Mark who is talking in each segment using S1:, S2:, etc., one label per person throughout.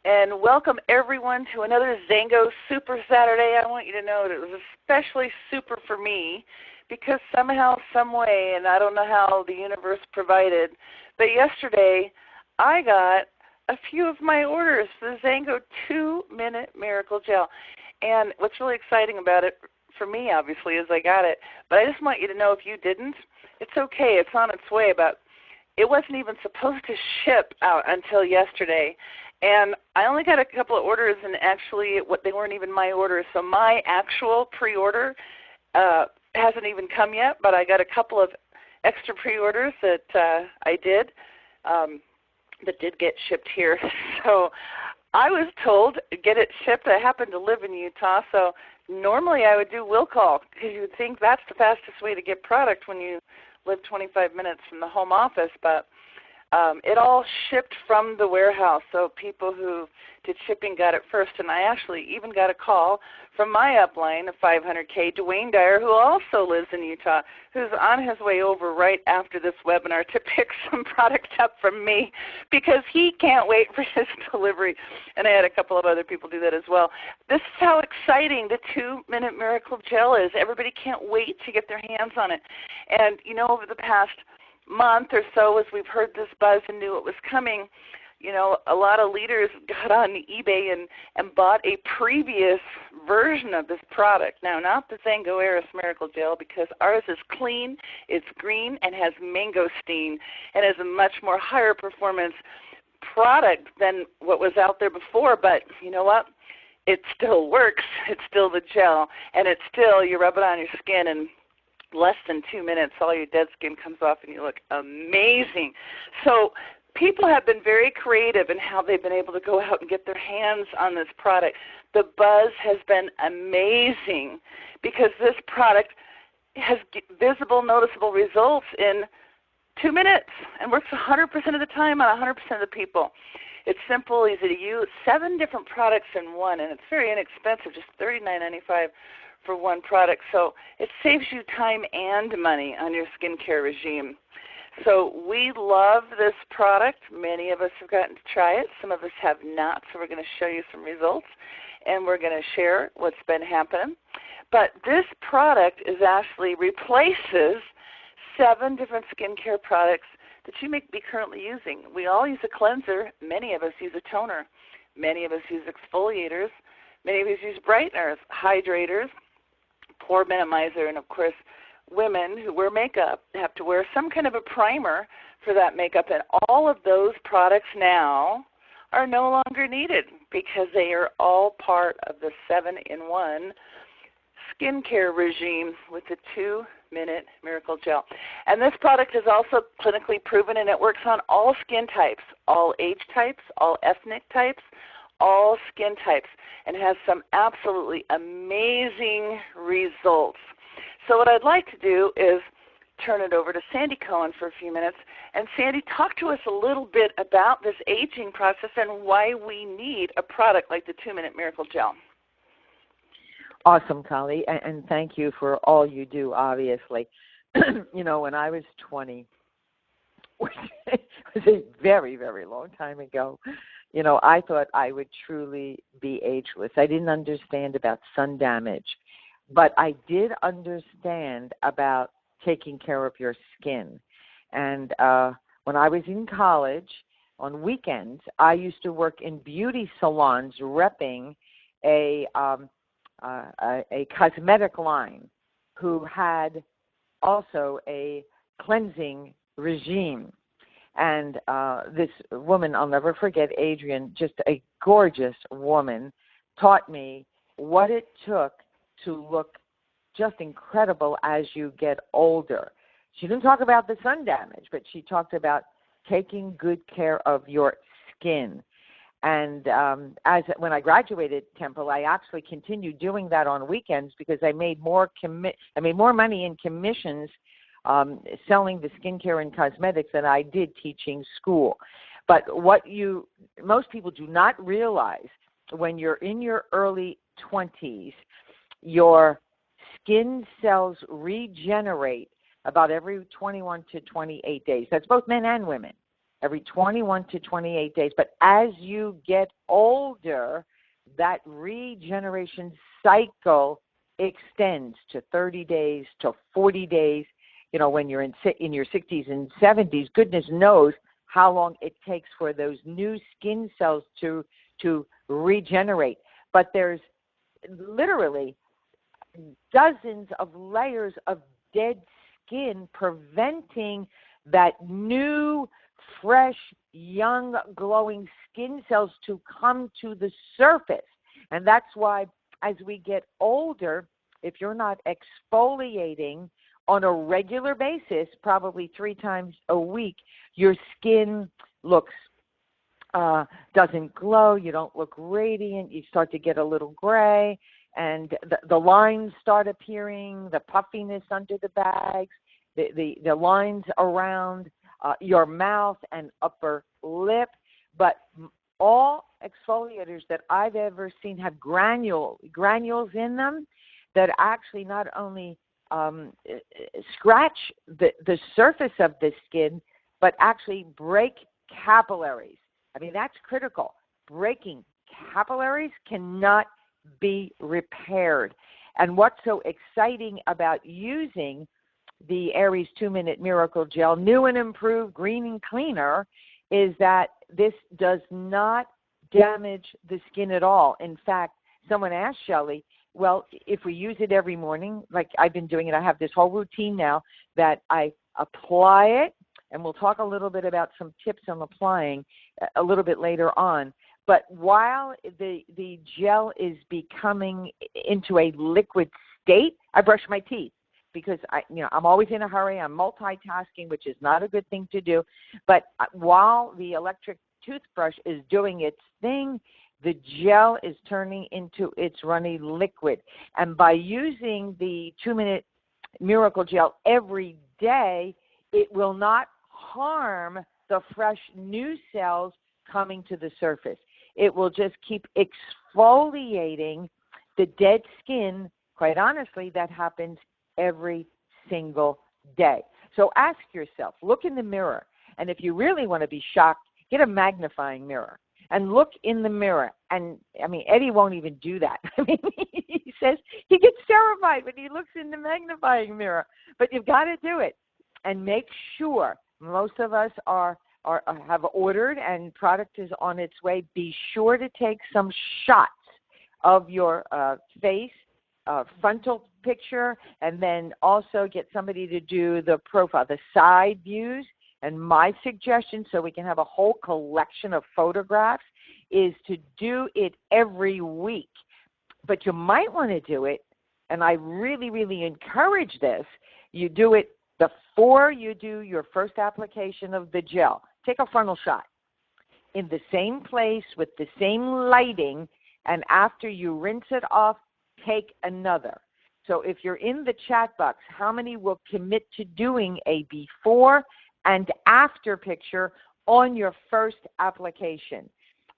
S1: and welcome everyone to another XANGO Super Saturday. I want you to know that it was especially super for me because somehow, some way, and I don't know how the universe provided, but yesterday I got a few of my orders for the XANGO 2-Minute Miracle Gel. And what's really exciting about it, for me obviously, is I got it. But I just want you to know if you didn't, it's okay. It's on its way. But it wasn't even supposed to ship out until yesterday. And I only got a couple of orders, and actually they weren't even my orders. So my actual pre-order hasn't even come yet, but I got a couple of extra pre-orders that I did that did get shipped here. So I was told get it shipped. I happen to live in Utah, so normally I would do will call because you would think that's the fastest way to get product when you live 25 minutes from the home office, but it all shipped from the warehouse, so people who did shipping got it first. And I actually even got a call from my upline of 500K, Dwayne Dyer, who also lives in Utah, who's on his way over right after this webinar to pick some product up from me because he can't wait for his delivery. And I had a couple of other people do that as well. This is how exciting the 2-Minute Miracle Gel is. Everybody can't wait to get their hands on it. And you know, over the past month or so, as we've heard this buzz and knew it was coming, you know, a lot of leaders got on eBay and bought a previous version of this product. Now, not the XANGO Eris Miracle Gel, because ours is clean, it's green, and has mangosteen, and is a much more higher performance product than what was out there before. But you know what? It still works. It's still the gel, and it's still, you rub it on your skin, and less than 2 minutes, all your dead skin comes off and you look amazing. So people have been very creative in how they've been able to go out and get their hands on this product. The buzz has been amazing because this product has visible, noticeable results in 2 minutes and works 100% of the time on 100% of the people. It's simple, easy to use, 7 different products in one, and it's very inexpensive, just $39.95 for one product. So it saves you time and money on your skincare regime. So we love this product. Many of us have gotten to try it. Some of us have not, so we're going to show you some results, and we're going to share what's been happening. But this product actually replaces 7 different skincare products that you may be currently using. We all use a cleanser. Many of us use a toner. Many of us use exfoliators. Many of us use brighteners, hydrators, pore minimizer, and of course women who wear makeup have to wear some kind of a primer for that makeup, and all of those products now are no longer needed because they are all part of the 7-in-1 skincare regime with the 2-Minute Miracle Gel. And this product is also clinically proven, and it works on all skin types, all age types, all ethnic types, all skin types, and has some absolutely amazing results. So what I'd like to do is turn it over to Sandi Cohen for a few minutes. And Sandi, talk to us a little bit about this aging process and why we need a product like the 2-Minute Miracle Gel.
S2: Awesome, Colli, and thank you for all you do, obviously. You know, when I was 20, which was a very, very long time ago, you know, I thought I would truly be ageless. I didn't understand about sun damage, but I did understand about taking care of your skin. And when I was in college, on weekends, I used to work in beauty salons repping a cosmetic line who had also a cleansing regime. And this woman, I'll never forget, Adrienne, just a gorgeous woman, taught me what it took to look just incredible as you get older. She didn't talk about the sun damage, but she talked about taking good care of your skin. And when I graduated Temple, I actually continued doing that on weekends because I made more money in commissions selling the skincare and cosmetics than I did teaching school. But what most people do not realize, when you're in your early 20s, your skin cells regenerate about every 21 to 28 days. That's both men and women. every 21 to 28 days. But as you get older, that regeneration cycle extends to 30 days, to 40 days. You know, when you're in your 60s and 70s, goodness knows how long it takes for those new skin cells to regenerate. But there's literally dozens of layers of dead skin preventing that new, fresh, young, glowing skin cells to come to the surface. And that's why as we get older, if you're not exfoliating on a regular basis, probably 3 times a week, your skin looks doesn't glow, you don't look radiant, you start to get a little gray, and the lines start appearing, the puffiness under the bags, the lines around your mouth and upper lip. But all exfoliators that I've ever seen have granules in them that actually not only scratch the surface of the skin, but actually break capillaries. I mean, that's critical. Breaking capillaries cannot be repaired. And what's so exciting about using the Aries 2-Minute Miracle Gel, new and improved, green and cleaner, is that this does not damage the skin at all. In fact, someone asked Shelley, well, if we use it every morning, like I've been doing it, I have this whole routine now that I apply it, and we'll talk a little bit about some tips on applying a little bit later on. But while the gel is becoming into a liquid state, I brush my teeth because I'm always in a hurry. I'm multitasking, which is not a good thing to do. But while the electric toothbrush is doing its thing, the gel is turning into its runny liquid. And by using the 2-Minute Miracle Gel every day, it will not harm the fresh new cells coming to the surface. It will just keep exfoliating the dead skin. Quite honestly, that happens every single day. So ask yourself, look in the mirror, and if you really want to be shocked, get a magnifying mirror and look in the mirror. And, I mean, Eddie won't even do that. I mean, he says he gets terrified when he looks in the magnifying mirror. But you've got to do it. And make sure, most of us have ordered and product is on its way. Be sure to take some shots of your face, frontal picture, and then also get somebody to do the profile, the side views. And my suggestion, so we can have a whole collection of photographs, is to do it every week. But you might want to do it, and I really, really encourage this, you do it before you do your first application of the gel. Take a frontal shot in the same place with the same lighting, and after you rinse it off, take another. So if you're in the chat box, how many will commit to doing a before and after picture on your first application?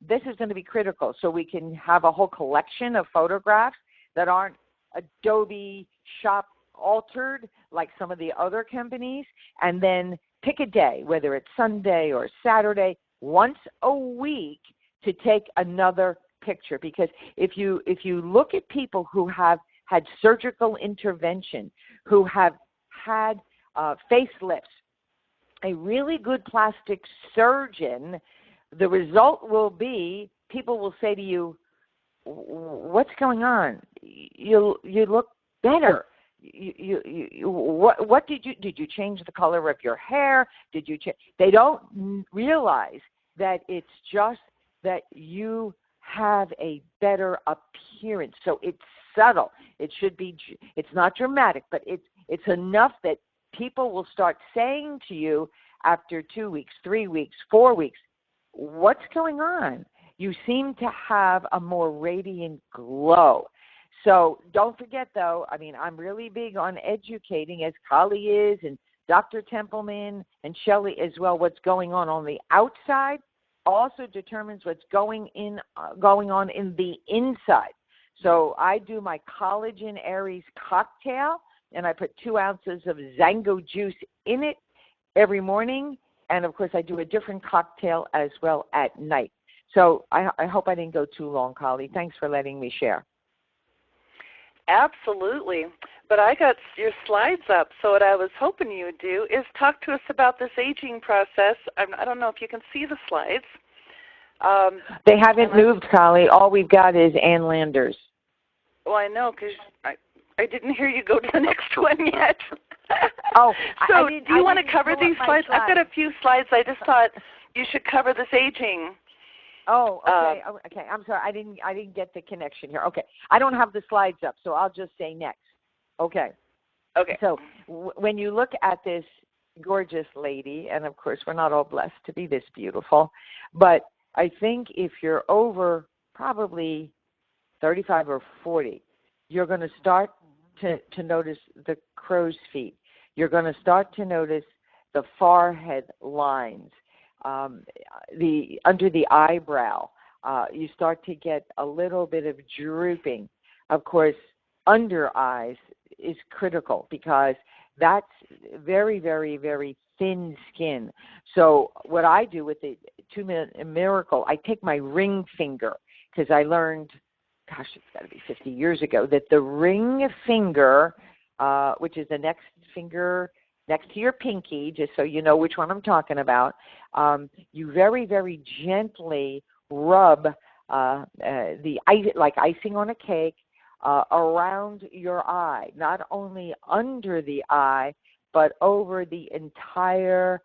S2: This is going to be critical so we can have a whole collection of photographs that aren't Adobe Shop altered like some of the other companies, and then pick a day, whether it's Sunday or Saturday, once a week, to take another picture. Because if you look at people who have had surgical intervention, who have had facelifts, a really good plastic surgeon, the result will be people will say to you, what's going on? You look better. What did you change the color of your hair? Did you change? They don't realize that it's just that you have a better appearance. So it's subtle. It's not dramatic, but it's enough that people will start saying to you after 2 weeks, 3 weeks, 4 weeks, what's going on? You seem to have a more radiant glow. So don't forget, though, I mean, I'm really big on educating, as Colli is, and Dr. Templeman and Shelley as well. What's going on the outside also determines what's going on in the inside. So I do my Collagen Aries cocktail, and I put 2 ounces of XANGO juice in it every morning, and of course I do a different cocktail as well at night. So I hope I didn't go too long, Colli. Thanks for letting me share.
S1: Absolutely. But I got your slides up, so what I was hoping you would do is talk to us about this aging process. I don't know if you can see the slides.
S2: They haven't moved, Colli. All we've got is Ann Landers.
S1: Well, I know, because I didn't hear you go to the next one yet.
S2: Oh,
S1: so do you want to cover these slides? I've got a few slides. I just thought you should cover this aging.
S2: Oh, okay. Okay. I'm sorry. I didn't get the connection here. Okay. I don't have the slides up, so I'll just say next. Okay.
S1: Okay.
S2: So when you look at this gorgeous lady, and of course we're not all blessed to be this beautiful, but I think if you're over probably 35 or 40, you're going to start to notice the crow's feet. You're going to start to notice the forehead lines, under the eyebrow. You start to get a little bit of drooping. Of course, under eyes is critical because that's very, very, very thin skin. So what I do with the 2-minute miracle, I take my ring finger, because I learned, gosh, it's got to be 50 years ago, that the ring finger, which is the next finger next to your pinky, just so you know which one I'm talking about, you very, very gently rub the ice, like icing on a cake, around your eye, not only under the eye, but over the entire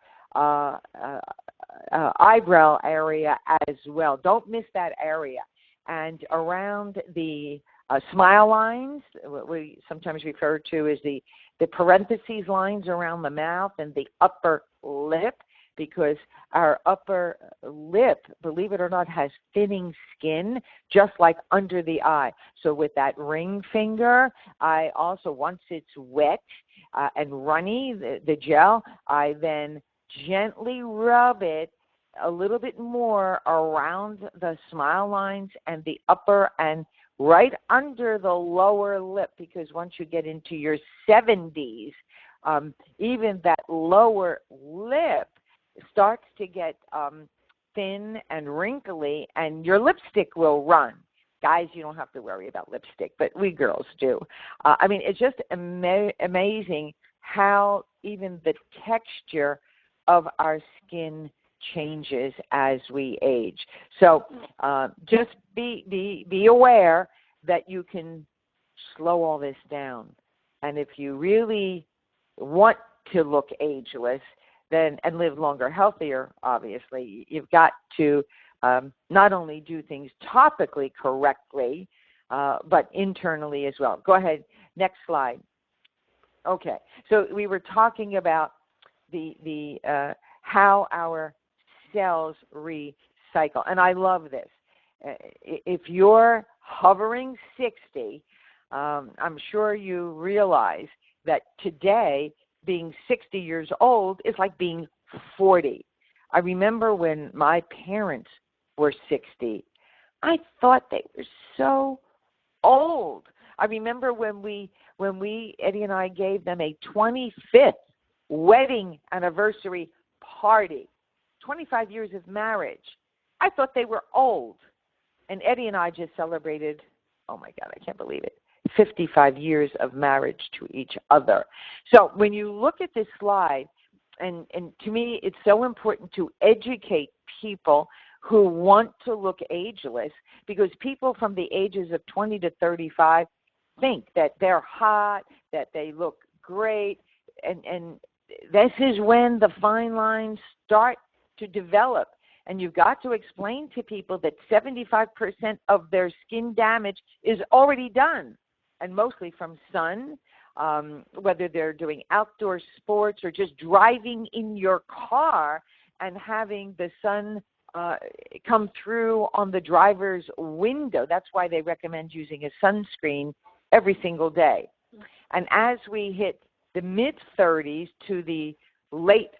S2: eyebrow area as well. Don't miss that area. And around the smile lines, what we sometimes refer to as the parentheses lines around the mouth and the upper lip, because our upper lip, believe it or not, has thinning skin, just like under the eye. So with that ring finger, I also, once it's wet and runny, the gel, I then gently rub it a little bit more around the smile lines and the upper and right under the lower lip, because once you get into your 70s, even that lower lip starts to get thin and wrinkly, and your lipstick will run. Guys, you don't have to worry about lipstick, but we girls do. I mean, it's just amazing how even the texture of our skin changes as we age. So just be aware that you can slow all this down. And if you really want to look ageless, then and live longer, healthier, obviously, you've got to not only do things topically correctly, but internally as well. Go ahead, next slide. Okay, so we were talking about the how our cells recycle, and I love this. If you're hovering 60, I'm sure you realize that today being 60 years old is like being 40. I remember when my parents were 60, I thought they were so old. I remember when Eddie and I gave them a 25th wedding anniversary party, 25 years of marriage. I thought they were old. And Eddie and I just celebrated, oh my God, I can't believe it, 55 years of marriage to each other. So when you look at this slide, and to me it's so important to educate people who want to look ageless, because people from the ages of 20 to 35 think that they're hot, that they look great, and this is when the fine lines start to develop. And you've got to explain to people that 75% of their skin damage is already done, and mostly from sun, whether they're doing outdoor sports or just driving in your car and having the sun come through on the driver's window. That's why they recommend using a sunscreen every single day. And as we hit the mid-30s to the late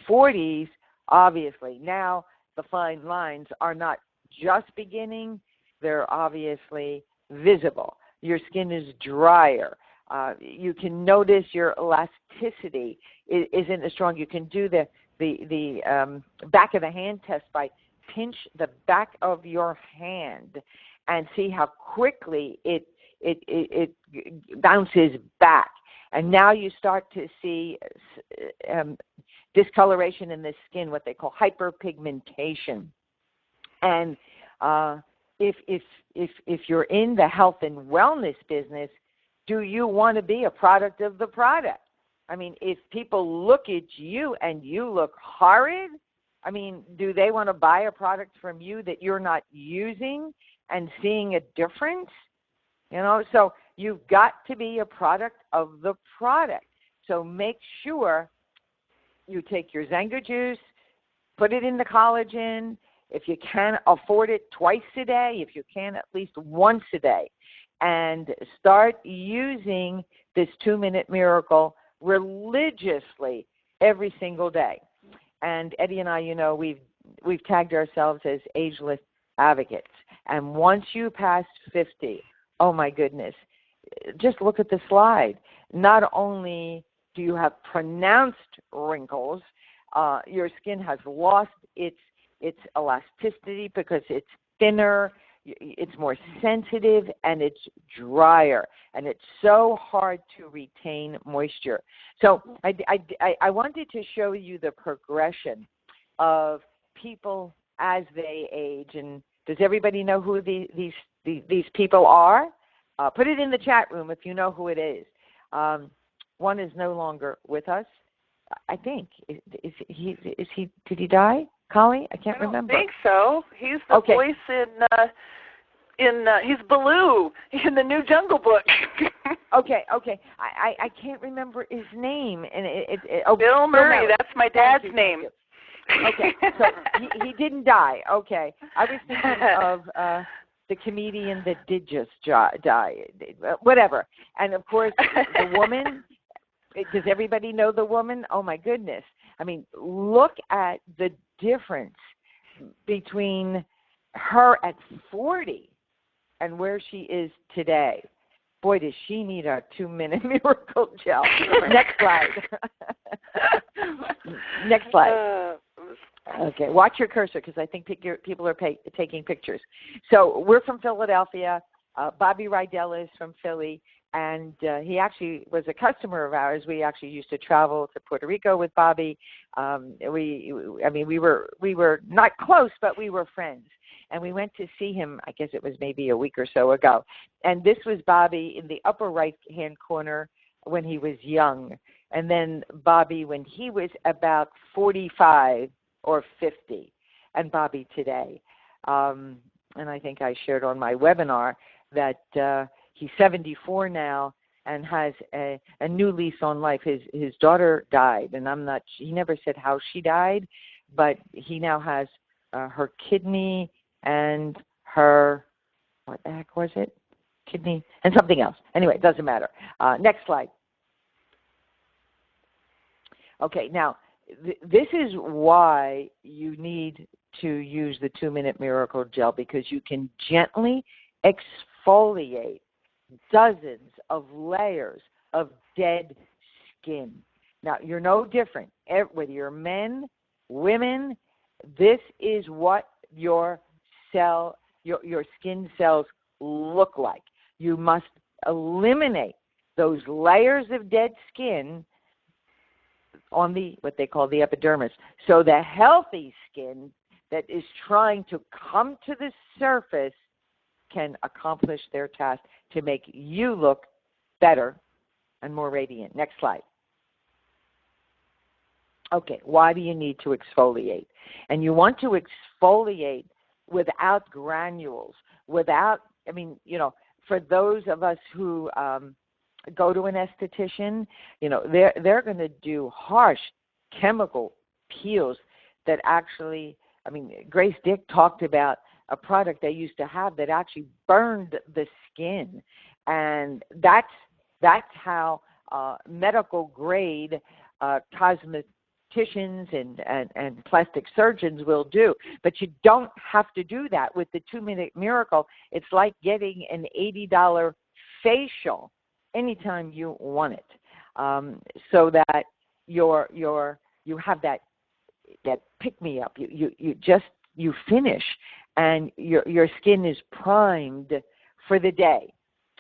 S2: 40s, obviously, now the fine lines are not just beginning, they're obviously visible. Your skin is drier. You can notice your elasticity isn't as strong. You can do the the back of the hand test by pinch the back of your hand and see how quickly it bounces back. And now you start to see discoloration in the skin, what they call hyperpigmentation. And if you're in the health and wellness business, do you want to be a product of the product? I mean, if people look at you and you look horrid, I mean, do they want to buy a product from you that you're not using and seeing a difference? You know, so you've got to be a product of the product. So make sure you take your XANGO juice, put it in the collagen. If you can afford it, twice a day. If you can, at least once a day. And start using this 2-Minute Miracle religiously every single day. And Eddie and I, you know, we've tagged ourselves as ageless advocates. And once you pass 50, oh my goodness, just look at the slide. Not only do you have pronounced wrinkles, your skin has lost its elasticity because it's thinner, it's more sensitive, and it's drier, and it's so hard to retain moisture. So I wanted to show you the progression of people as they age. And does everybody know who these people are? Put it in the chat room if you know who it is. One is no longer with us, I think. Is he? Did he die, Colli? I can't remember.
S1: I think so. He's the voice in he's Baloo in the new Jungle Book.
S2: Okay. I can't remember his name, and
S1: Bill Murray. That's my dad's name.
S2: Okay, so he didn't die. Okay, I was thinking of the comedian that did just die. Whatever. And of course, the woman. Does everybody know the woman? Oh my goodness! I mean, look at the difference between her at 40 and where she is today. Boy, does she need a 2-Minute Miracle Gel. Next slide. Next slide. Okay, watch your cursor because I think people are taking pictures. So we're from Philadelphia. Bobby Rydell is from Philly, and he actually was a customer of ours. We actually used to travel to Puerto Rico with Bobby. We were not close, but we were friends. And we went to see him, I guess it was maybe a week or so ago. And this was Bobby in the upper right-hand corner when he was young. And then Bobby when he was about 45 or 50. And Bobby today. And I think I shared on my webinar that he's 74 now and has a new lease on life. His daughter died, and he never said how she died, but he now has her kidney and her, what the heck was it? Kidney and something else. Anyway, it doesn't matter. Next slide. Okay, now this is why you need to use the 2-Minute Miracle Gel, because you can gently exfoliate dozens of layers of dead skin. Now, you're no different. Whether you're men, women, this is what your skin cells look like. You must eliminate those layers of dead skin on what they call the epidermis. So the healthy skin that is trying to come to the surface can accomplish their task to make you look better and more radiant. Next slide. Okay, why do you need to exfoliate? And you want to exfoliate without granules, for those of us who go to an esthetician, they're going to do harsh chemical peels that actually, Grace Dick talked about a product they used to have that actually burned the skin. And that's how medical grade cosmeticians and plastic surgeons will do. But you don't have to do that with the 2-Minute Miracle. It's like getting an $80 facial anytime you want it, so that you have that that pick me up. You finish, and your skin is primed for the day.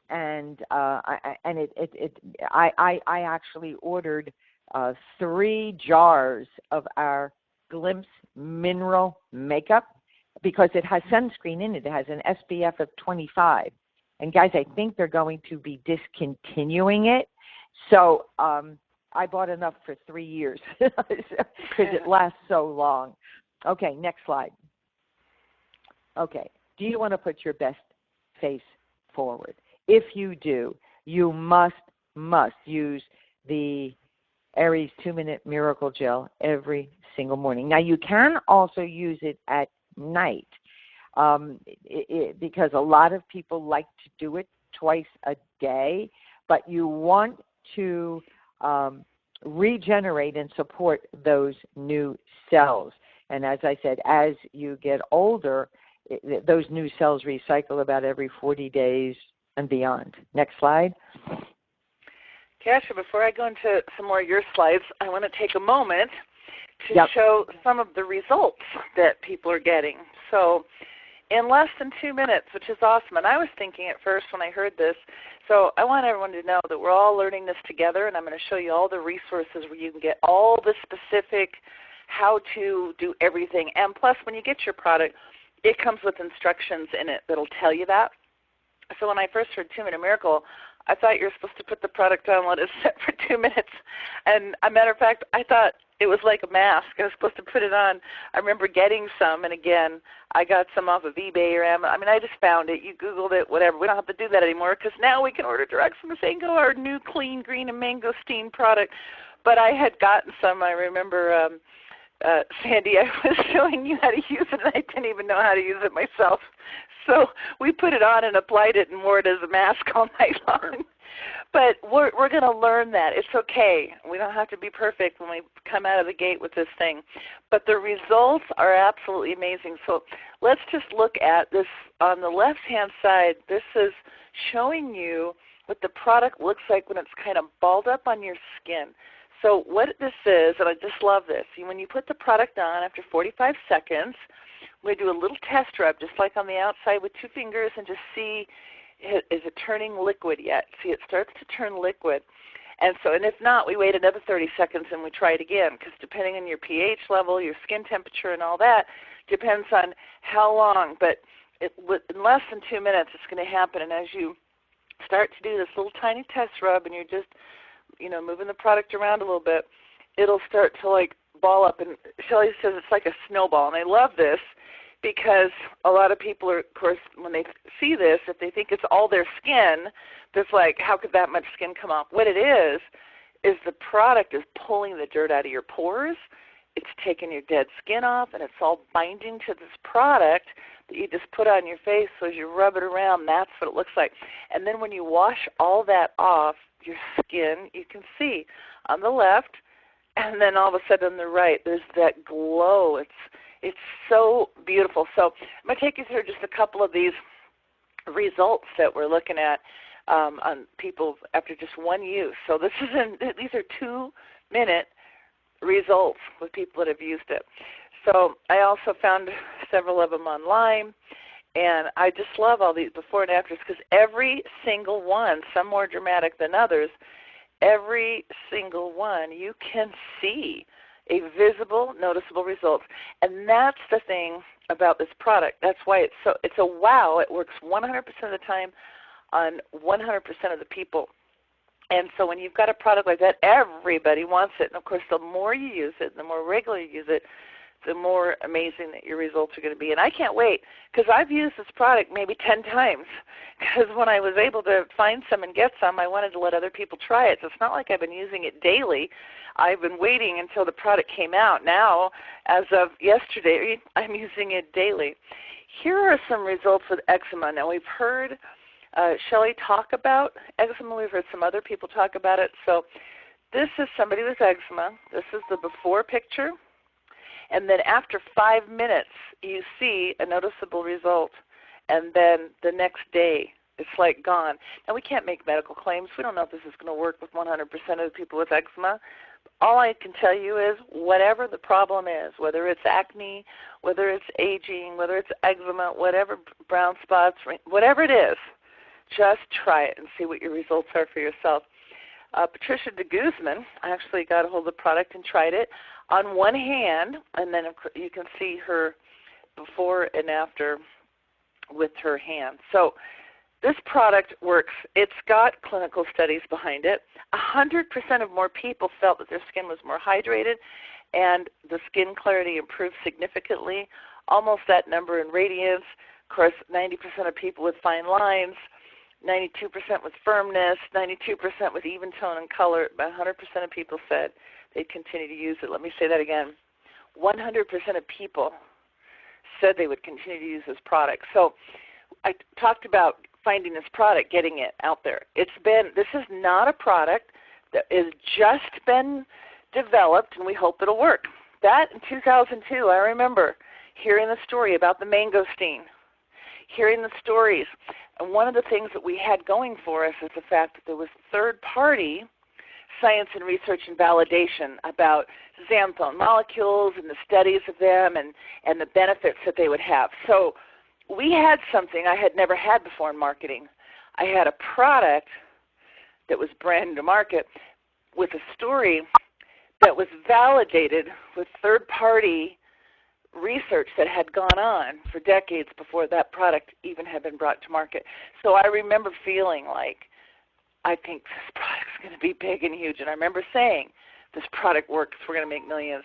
S2: And I actually ordered 3 jars of our Glimpse mineral makeup because it has sunscreen in it. It has an SPF of 25. And guys, I think they're going to be discontinuing it. So I bought enough for 3 years because it lasts so long. Okay, next slide. Okay, do you want to put your best face forward? If you do, you must use the Aries 2-Minute Miracle Gel every single morning. Now, you can also use it at night because a lot of people like to do it twice a day, but you want to regenerate and support those new cells. And as I said, as you get older, those new cells recycle about every 40 days and beyond. Next slide.
S1: Kasha, before I go into some more of your slides, I want to take a moment to show some of the results that people are getting. So in less than 2 minutes, which is awesome. And I was thinking at first when I heard this, so I want everyone to know that we're all learning this together, and I'm going to show you all the resources where you can get all the specific how to do everything. And plus, when you get your product, it comes with instructions in it that'll tell you that. So when I first heard 2-Minute Miracle, I thought you were supposed to put the product on and let it sit for 2 minutes. And a matter of fact, I thought it was like a mask. I was supposed to put it on. I remember getting some, and again, I got some off of eBay or Amazon. I mean, I just found it. You Googled it, whatever. We don't have to do that anymore because now we can order direct from XANGO, our new clean green and mangosteen product. But I had gotten some. I remember, Sandi, I was showing you how to use it, and I didn't even know how to use it myself. So we put it on and applied it and wore it as a mask all night long. But we're going to learn that. It's okay. We don't have to be perfect when we come out of the gate with this thing. But the results are absolutely amazing. So let's just look at this on the left-hand side. This is showing you what the product looks like when it's kind of balled up on your skin. So what this is, and I just love this, when you put the product on after 45 seconds, we're going to do a little test rub, just like on the outside with 2 fingers, and just see, is it turning liquid yet? See, it starts to turn liquid. And if not, we wait another 30 seconds and we try it again, because depending on your pH level, your skin temperature, and all that, depends on how long. But in less than 2 minutes, it's going to happen. And as you start to do this little tiny test rub, and you're just moving the product around a little bit, it'll start to like ball up. And Shelley says it's like a snowball. And I love this because a lot of people are, of course, when they see this, if they think it's all their skin, that's like, how could that much skin come off? What it is the product is pulling the dirt out of your pores. It's taking your dead skin off, and it's all binding to this product that you just put on your face. So as you rub it around, that's what it looks like. And then when you wash all that off, your skin, you can see on the left, and then all of a sudden on the right, there's that glow. It's so beautiful. So I'm going to take you through just a couple of these results that we're looking at on people after just one use. So these are 2-minute results with people that have used it. So I also found several of them online, and I just love all these before and afters because every single one, some more dramatic than others, every single one you can see a visible, noticeable result. And that's the thing about this product. That's why it's a wow. It works 100% of the time on 100% of the people. And so when you've got a product like that, everybody wants it. And, of course, the more you use it, the more regularly you use it, the more amazing that your results are going to be. And I can't wait because I've used this product maybe 10 times because when I was able to find some and get some, I wanted to let other people try it. So it's not like I've been using it daily. I've been waiting until the product came out. Now, as of yesterday, I'm using it daily. Here are some results with eczema. Now, we've heard Shelley talk about eczema. We've heard some other people talk about it. So this is somebody with eczema. This is the before picture. And then after 5 minutes, you see a noticeable result. And then the next day, it's like gone. Now, we can't make medical claims. We don't know if this is going to work with 100% of the people with eczema. all I can tell you is whatever the problem is, whether it's acne, whether it's aging, whether it's eczema, whatever, brown spots, whatever it is, just try it and see what your results are for yourself. Patricia de Guzman actually got a hold of the product and tried it on one hand, and then you can see her before and after with her hand. So this product works. It's got clinical studies behind it. 100% of more people felt that their skin was more hydrated and the skin clarity improved significantly, almost that number in radiance. Of course, 90% of people with fine lines, 92% with firmness, 92% with even tone and color. About 100% of people said they'd continue to use it. Let me say that again. 100% of people said they would continue to use this product. So I talked about finding this product, getting it out there. This is not a product that has just been developed, and we hope it'll work. That in 2002, I remember hearing the story about the mangosteen, hearing the stories. And one of the things that we had going for us is the fact that there was third-party science and research and validation about xanthone molecules and the studies of them and the benefits that they would have. So we had something I had never had before in marketing. I had a product that was brand new to market with a story that was validated with third-party research that had gone on for decades before that product even had been brought to market. So I remember feeling like, I think this product's going to be big and huge. And I remember saying, this product works, we're going to make millions.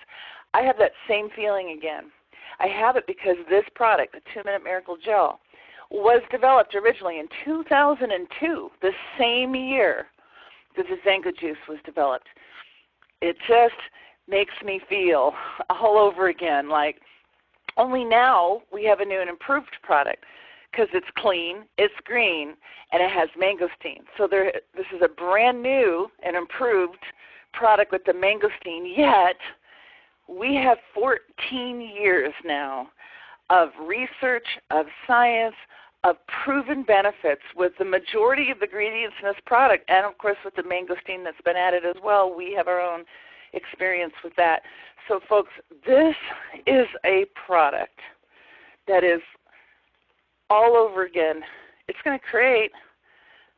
S1: I have that same feeling again. I have it because this product, the 2-Minute Miracle Gel, was developed originally in 2002, the same year that the XANGO juice was developed. It just makes me feel all over again like only now we have a new and improved product because it's clean, it's green, and it has mangosteen. So this is a brand new and improved product with the mangosteen, yet we have 14 years now of research, of science, of proven benefits with the majority of the ingredients in this product, and of course with the mangosteen that's been added as well. We have our own experience with that. So folks, this is a product that is all over again. It's going to create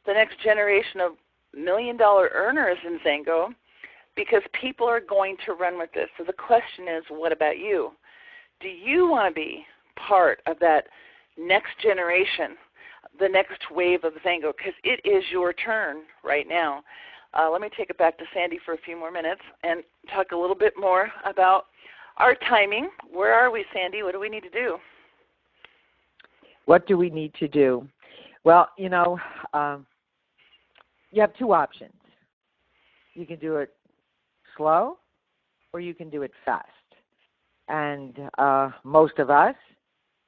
S1: the next generation of million-dollar earners in XANGO, because people are going to run with this. So the question is, what about you? Do you want to be part of that next generation, the next wave of XANGO? Because it is your turn right now. Let me take it back to Sandi for a few more minutes and talk a little bit more about our timing. Where are we, Sandi? What do we need to do?
S2: What do we need to do? Well, you have two options. You can do it slow or you can do it fast. And most of us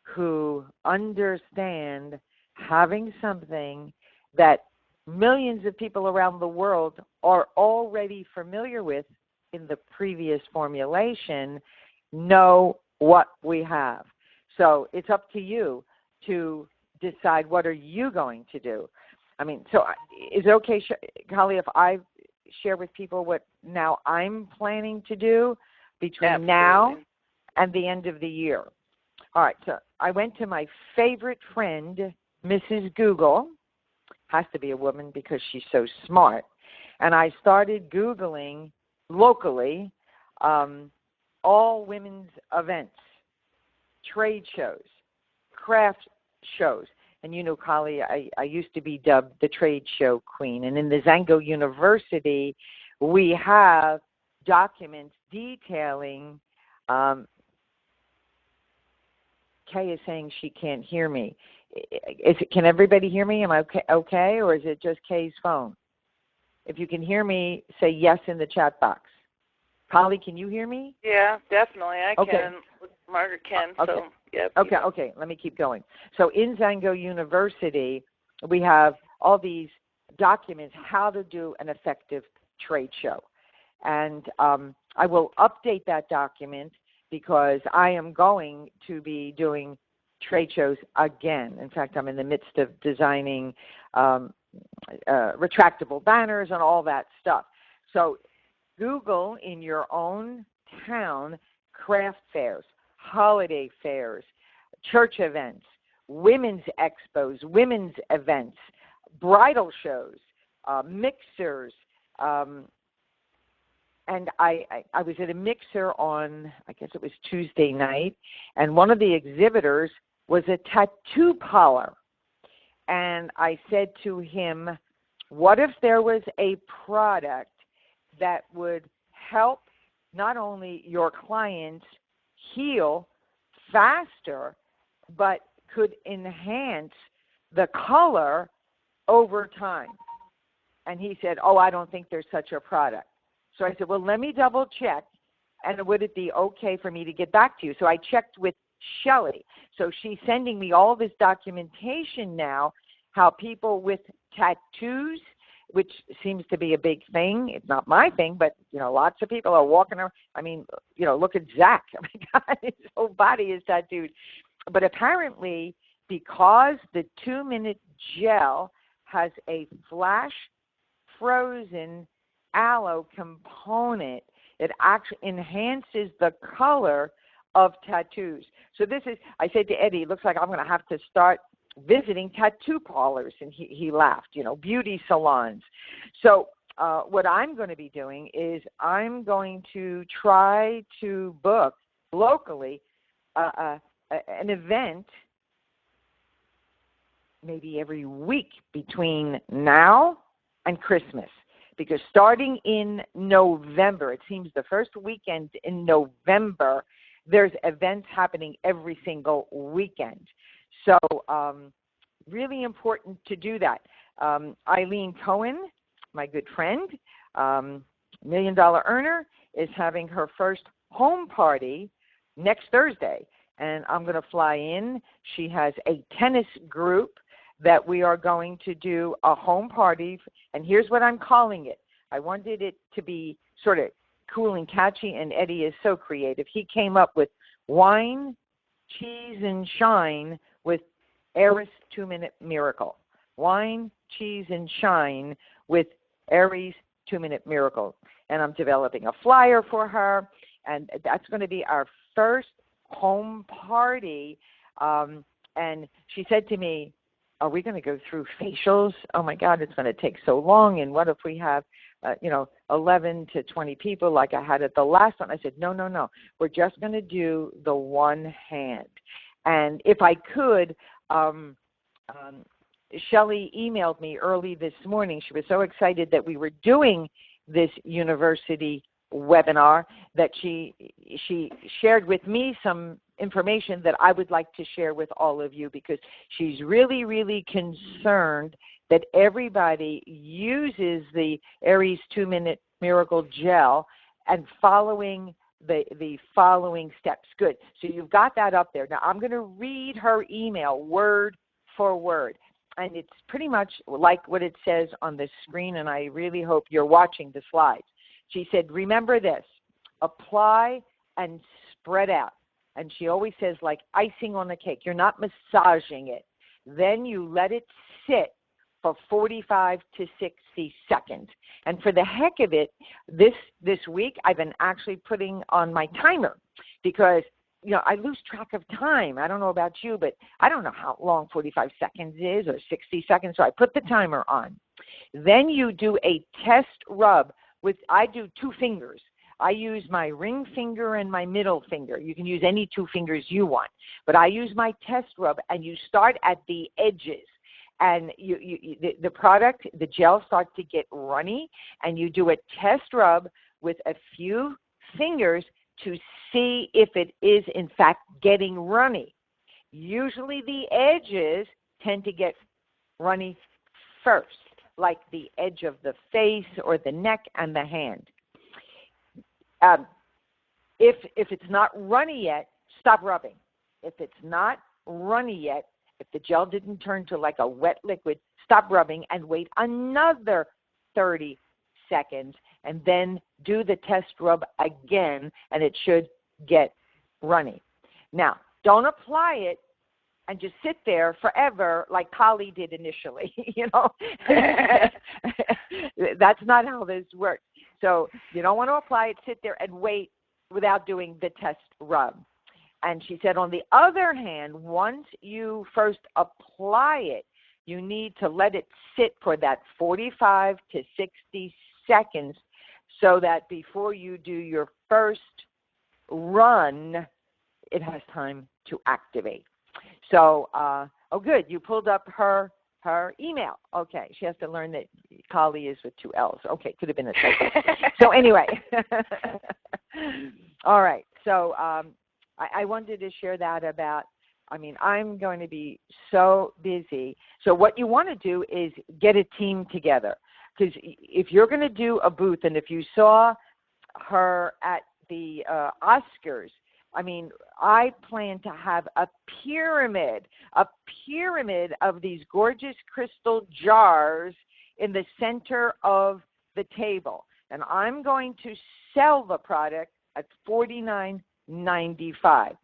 S2: who understand having something that millions of people around the world are already familiar with in the previous formulation know what we have. So it's up to you to decide what are you going to do. I mean, so is it okay, Colli, if I share with people what now I'm planning to do between
S1: Absolutely.
S2: Now and the end of the year? All right, so I went to my favorite friend, Mrs. Google. Has to be a woman because she's so smart. And I started Googling locally all women's events, trade shows, craft shows. And you know, Colli, I used to be dubbed the trade show queen. And in the XANGO University, we have documents detailing. Kay is saying she can't hear me. Can everybody hear me? Am I okay, or is it just Kay's phone? If you can hear me, say yes in the chat box. Colli, can you hear me?
S1: Yeah, definitely. I
S2: Okay.
S1: can. Margaret can.
S2: Okay.
S1: So, yep.
S2: Okay. Let me keep going. So in XANGO University, we have all these documents how to do an effective trade show. And I will update that document because I am going to be doing trade shows again. In fact, I'm in the midst of designing retractable banners and all that stuff. So Google in your own town craft fairs, holiday fairs, church events, women's expos, women's events, bridal shows, mixers. And I was at a mixer on, I guess it was Tuesday night, and one of the exhibitors was a tattoo parlor. And I said to him, what if there was a product that would help not only your clients heal faster, but could enhance the color over time? And he said, oh, I don't think there's such a product. So I said, well, let me double check, and would it be okay for me to get back to you? So I checked with Shelley. So she's sending me all this documentation now, how people with tattoos, which seems to be a big thing. It's not my thing, but, lots of people are walking around. I mean, look at Zach. Oh, my God, his whole body is tattooed. But apparently, because the 2-minute gel has a flash frozen aloe component, it actually enhances the color of tattoos. So I said to Eddie, it looks like I'm going to have to start visiting tattoo parlors. And he laughed, beauty salons. So what I'm going to be doing is I'm going to try to book locally an event maybe every week between now and Christmas. Because starting in November, it seems the first weekend in November, there's events happening every single weekend. So really important to do that. Eileen Cohen, my good friend, $1 million earner, is having her first home party next Thursday. And I'm going to fly in. She has a tennis group that we are going to do a home party. And here's what I'm calling it. I wanted it to be sort of cool and catchy, and Eddie is so creative. He came up with wine, cheese, and shine with Aries 2-minute miracle. Wine, cheese, and shine with Aries 2-minute miracle. And I'm developing a flyer for her, and that's going to be our first home party. And she said to me, are we going to go through facials? Oh, my God, it's going to take so long. And what if we have, 11 to 20 people like I had at the last one? I said, no. We're just going to do the one hand. And if I could, Shelley emailed me early this morning. She was so excited that we were doing this university webinar that she shared with me some information that I would like to share with all of you, because she's really, really concerned that everybody uses the Aries 2-minute miracle gel and following the following steps. Good. So you've got that up there. Now I'm going to read her email word for word. And it's pretty much like what it says on the screen, and I really hope you're watching the slides. She said, remember this, apply and spread out. And she always says, like icing on the cake. You're not massaging it. Then you let it sit for 45 to 60 seconds. And for the heck of it, this week, I've been actually putting on my timer because, I lose track of time. I don't know about you, but I don't know how long 45 seconds is or 60 seconds. So I put the timer on. Then you do a test rub I do 2 fingers. I use my ring finger and my middle finger. You can use any 2 fingers you want. But I use my test rub, and you start at the edges. And the product, the gel starts to get runny, and you do a test rub with a few fingers to see if it is, in fact, getting runny. Usually the edges tend to get runny first, like the edge of the face or the neck and the hand. If it's not runny yet, stop rubbing. If it's not runny yet, if the gel didn't turn to like a wet liquid, stop rubbing and wait another 30 seconds, and then do the test rub again, and it should get runny. Now, don't apply it and just sit there forever like Colli did initially. That's not how this works. So you don't want to apply it, sit there and wait without doing the test rub. And she said, on the other hand, once you first apply it, you need to let it sit for that 45 to 60 seconds so that before you do your first run, it has time to activate. So, oh, good. You pulled up her email. Okay. She has to learn that Colli is with 2 L's. Okay. Could have been a typo. So anyway. All right. So I wanted to share that about, I'm going to be so busy. So what you want to do is get a team together. Because if you're going to do a booth, and if you saw her at the Oscars, I plan to have a pyramid of these gorgeous crystal jars in the center of the table. And I'm going to sell the product at $49.95.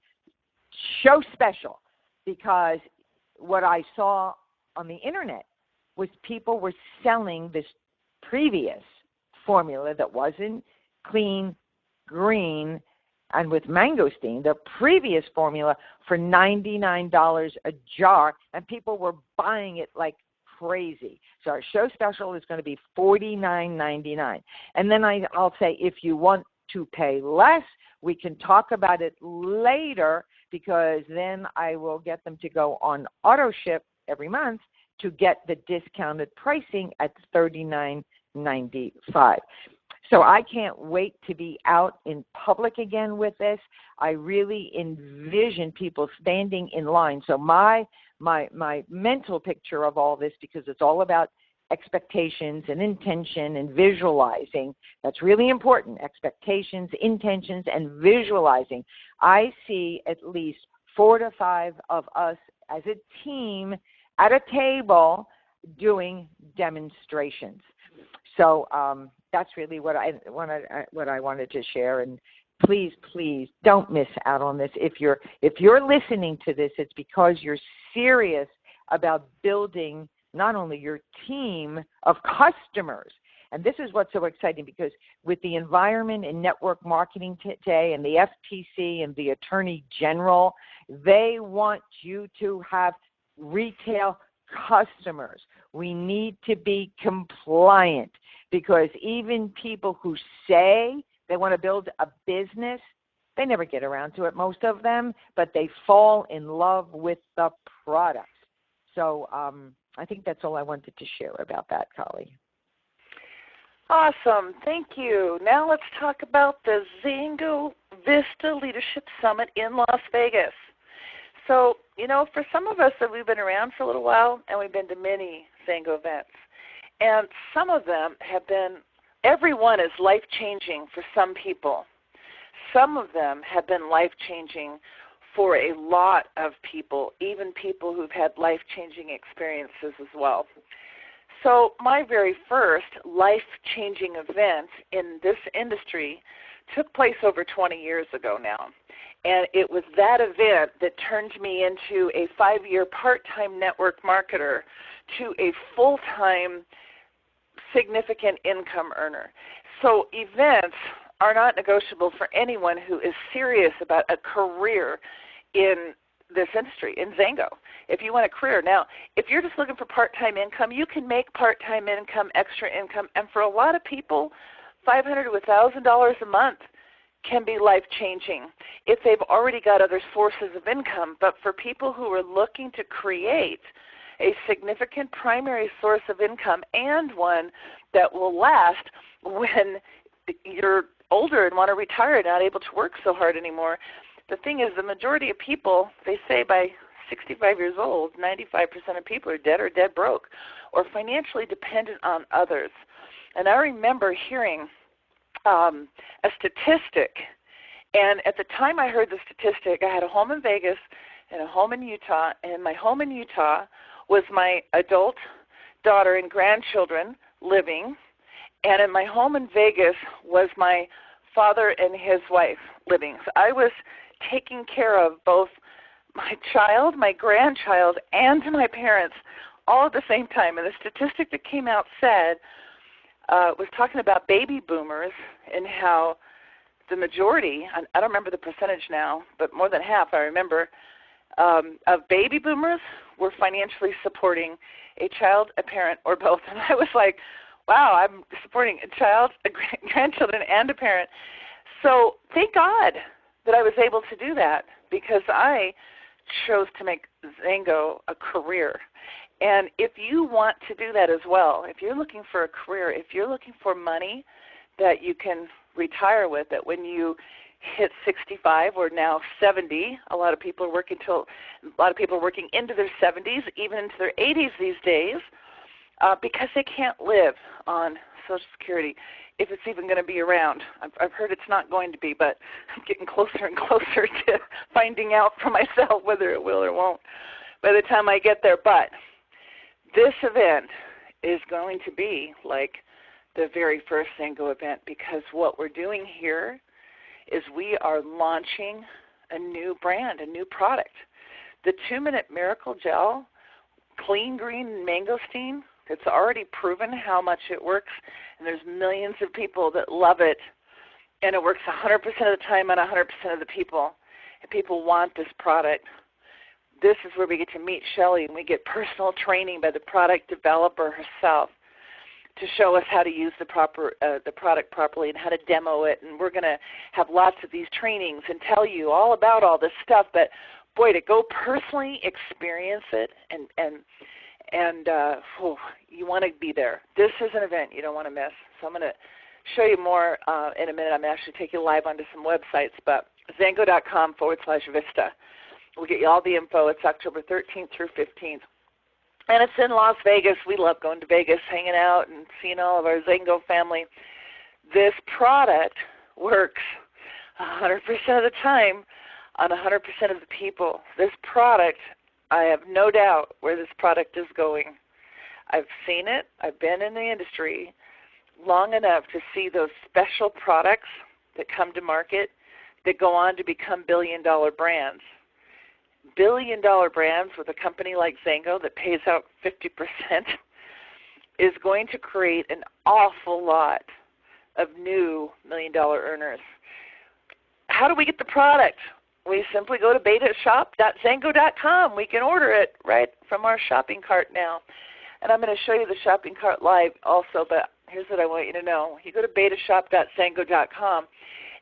S2: Show special, because what I saw on the internet was people were selling this previous formula that wasn't clean, green, and with mangosteen, the previous formula for $99 a jar, and people were buying it like crazy. So our show special is going to be $49.99. And then I'll say, if you want to pay less, we can talk about it later, because then I will get them to go on auto ship every month to get the discounted pricing at $39.95. So I can't wait to be out in public again with this. I really envision people standing in line. So my mental picture of all this, because it's all about expectations and intention and visualizing. That's really important. Expectations, intentions, and visualizing. I see at least 4 to 5 of us as a team at a table doing demonstrations. So that's really what I wanted to share. And please don't miss out on this. If you're listening to this, it's because you're serious about building not only your team of customers. And this is what's so exciting, because with the environment in network marketing today, and the FTC and the Attorney General, they want you to have retail customers. We need to be compliant, because even people who say they want to build a business, they never get around to it, most of them, but they fall in love with the products. So I think that's all I wanted to share about that, Colli.
S1: Awesome. Thank you. Now let's talk about the XANGO Vista Leadership Summit in Las Vegas. So, for some of us that we've been around for a little while, and we've been to many XANGO events, and some of them have been, every one is life-changing for some people. Some of them have been life-changing for a lot of people, even people who've had life-changing experiences as well. So my very first life-changing event in this industry took place over 20 years ago now. And it was that event that turned me into a 5-year part-time network marketer to a full-time significant income earner. So events are not negotiable for anyone who is serious about a career in this industry, in XANGO. If you want a career. Now, if you're just looking for part-time income, you can make part-time income, extra income, and for a lot of people, $500 to $1,000 a month can be life-changing if they've already got other sources of income. But for people who are looking to create a significant primary source of income, and one that will last when you're older and want to retire and not able to work so hard anymore, the thing is, the majority of people, they say by 65 years old, 95% of people are dead or dead broke or financially dependent on others. And I remember hearing a statistic, and at the time I heard the statistic, I had a home in Vegas and a home in Utah, and my home in Utah was my adult daughter and grandchildren living, and in my home in Vegas was my father and his wife living. So I was taking care of both my child, my grandchild, and my parents all at the same time. And the statistic that came out said was talking about baby boomers and how the majority, I don't remember the percentage now, but more than half I remember, of baby boomers were financially supporting a child, a parent, or both. And I was like, wow, I'm supporting a child, grandchildren, and a parent. So thank God that I was able to do that, because I chose to make XANGO a career. And if you want to do that as well, if you're looking for a career, if you're looking for money that you can retire with, that when you hit 65 or now 70, a lot of people are working into their 70s, even into their 80s these days, because they can't live on Social Security, if it's even going to be around. I've heard it's not going to be, but I'm getting closer and closer to finding out for myself whether it will or won't by the time I get there. But this event is going to be like the very first XANGO event, because what we're doing here is we are launching a new brand, a new product. The 2-Minute Miracle Gel, clean green mangosteen, it's already proven how much it works, and there's millions of people that love it, and it works 100% of the time on 100% of the people, and people want this product. This is where we get to meet Shelley, and we get personal training by the product developer herself to show us how to use the product properly and how to demo it. And we're going to have lots of these trainings and tell you all about all this stuff. But boy, to go personally experience it, and you want to be there. This is an event you don't want to miss. So I'm going to show you more in a minute. I'm going to actually take you live onto some websites, but XANGO.com/Vista. We'll get you all the info. It's October 13th through 15th. And it's in Las Vegas. We love going to Vegas, hanging out, and seeing all of our XANGO family. This product works 100% of the time on 100% of the people. This product, I have no doubt where this product is going. I've seen it. I've been in the industry long enough to see those special products that come to market that go on to become billion-dollar brands. Billion-dollar brands with a company like XANGO that pays out 50% is going to create an awful lot of new million-dollar earners. How do we get the product? We simply go to betashop.xango.com. We can order it right from our shopping cart now. And I'm going to show you the shopping cart live also, but here's what I want you to know. You go to betashop.xango.com,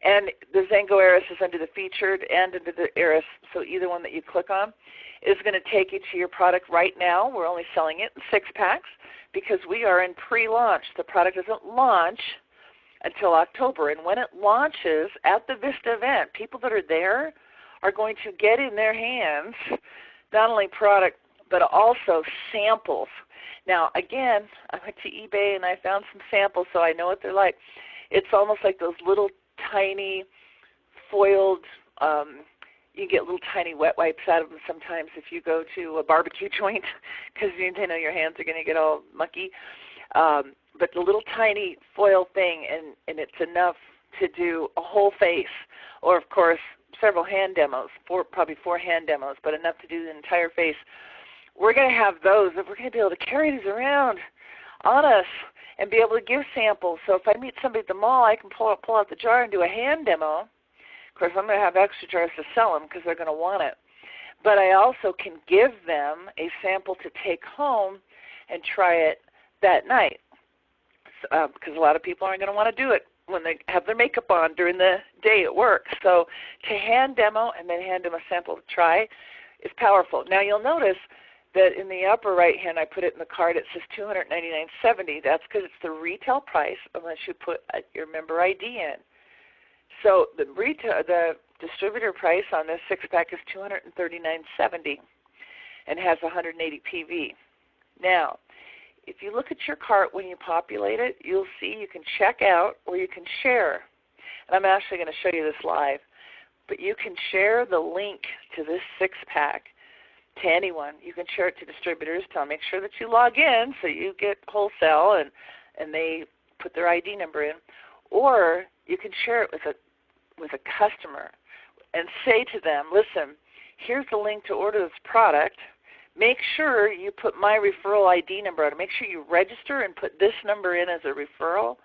S1: and the XANGO Heiress is under the featured and under the Heiress, so either one that you click on is going to take you to your product right now. We're only selling it in 6-packs because we are in pre-launch. The product doesn't launch until October, and when it launches at the Vista event, people that are there are going to get in their hands not only product but also samples. Now, again, I went to eBay and I found some samples, so I know what they're like. It's almost like those little tiny foiled, you get little tiny wet wipes out of them sometimes if you go to a barbecue joint because you know your hands are going to get all mucky. But the little tiny foil thing, and it's enough to do a whole face, or of course several hand demos, probably 4 hand demos, but enough to do the entire face. We're going to have those, and we're going to be able to carry these around on us and be able to give samples. So if I meet somebody at the mall, I can pull out the jar and do a hand demo. Of course, I'm going to have extra jars to sell them because they're going to want it. But I also can give them a sample to take home and try it that night because a lot of people aren't going to want to do it when they have their makeup on during the day at work. So to hand demo and then hand them a sample to try is powerful. Now you'll notice that in the upper right hand, I put it in the card, it says $299.70. That's because it's the retail price unless you put your member ID in. So the distributor price on this 6-pack is $239.70 and has 180 PV. Now, if you look at your cart when you populate it, you'll see you can check out or you can share. And I'm actually going to show you this live. But you can share the link to this 6-pack to anyone. You can share it to distributors. Make sure that you log in so you get wholesale and they put their ID number in. Or you can share it with a customer and say to them, listen, here's the link to order this product make sure you put my referral ID number on it. Make sure you register and put this number in as a referral